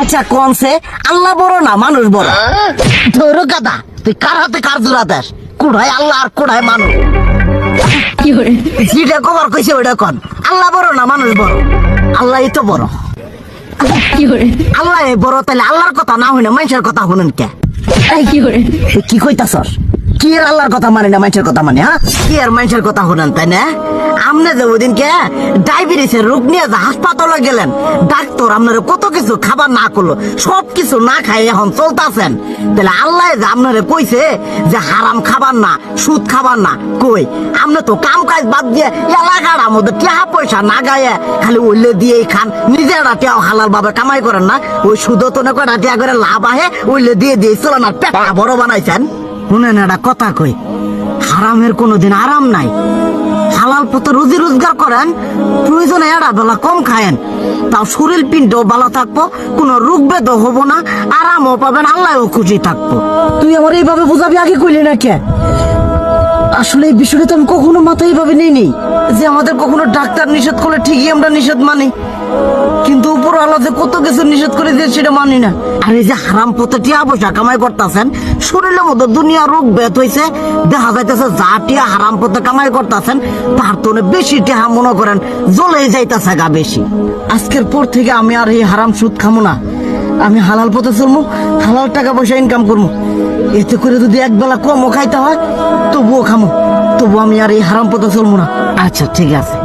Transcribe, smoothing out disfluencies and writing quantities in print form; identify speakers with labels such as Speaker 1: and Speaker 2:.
Speaker 1: আচ্ছা কোনছে আল্লাহ বড় না মানুষ বড়? ধরো গাদা, তুই কার হাতে কার জোড়া দেশ? কোড়ায় আল্লাহ আর কোড়ায় মানুষ। যেটা কবার কইছে ওইটা কন। আল্লাহ বড় না মানুষ বড়? আল্লাহই তো বড়। আল্লাহ বড়, তাহলে আল্লাহর কথা না হইনা মানুষের কথা শুনেন কে? কি কইতাছস? কি আর আল্লাহর কথা মানে না মানুষের কথা মানে? হ্যাঁ, কি আর মানুষের কথা শুনেন তাই না? আমনে যে ওই দিনকে ডায়াবেটিসের রোগ নিয়ে যে হাসপাতালে গেলেন, ডাক্তার আপনার কত কিছু খাবার না করলো, সব কিছু না খাই এখন চলতেছেন। তাহলে আল্লাহ যে আপনারে কইছে যে হারাম খাবার না, সুদ খাবার না, কই আপনি তো কাম কাজ বাদ দিয়ে এলাকার মধ্যে টাকা পয়সা না গায়ে খালি ওইলে দিয়েই খান, নিজেরা টিয়াও হালাল ভাবে কামাই করেন না, ওই সুদও তো না করে টিয়া করে লাভ আহে ওইলে দিয়ে দিয়ে চলেন আর পেটা বড় বানাইছেন। শুনেন একটা কথা কই, হারামের কোনোদিন আরাম নাই। হালাল পথে রুজি রোজগার করেন, প্রয়োজনে এরা বেলা কম খায়েন, তাও শরীর পিণ্ডও ভালো থাকবো, কোনো রোগ বেদ হবো না, আরামও পাবেন, আল্লাহও খুশি থাকবো। তুই আমার এইভাবে বুঝাবি আগে কইলি না কে? আসলে এই বিষয়টা তো আমি কখনো মাথায় এইভাবে নেই যে আমাদের কখনো ডাক্তার নিষেধ করলে ঠিকই আমরা নিষেধ মানি, কিন্তু উপর আল্লাহ যে কত কিছু নিষেধ করে দিয়ে সেটা মানি না। আর এই যে হারাম পথে টিয়া পয়সা কামাই করতেছেন, শরীরের মধ্যে দুনিয়া রোগ বেত হয়েছে, দেখা যাইতেছে যা টিয়া হারাম পথে কামাই করতেছেন তার তো বেশি টিয়া মনে করেন জ্বলে যাইতেছে গা বেশি। আজকের পর থেকে আমি আর এই হারাম সুদ খামো না, আমি হালাল পথে চলবো, হালাল টাকা পয়সা ইনকাম করবো। এতে করে যদি একবেলা কমও খাইতে হয় তবুও খামো, তবু আমি আর এই হারাম পথে চলবো না। আচ্ছা ঠিক আছে।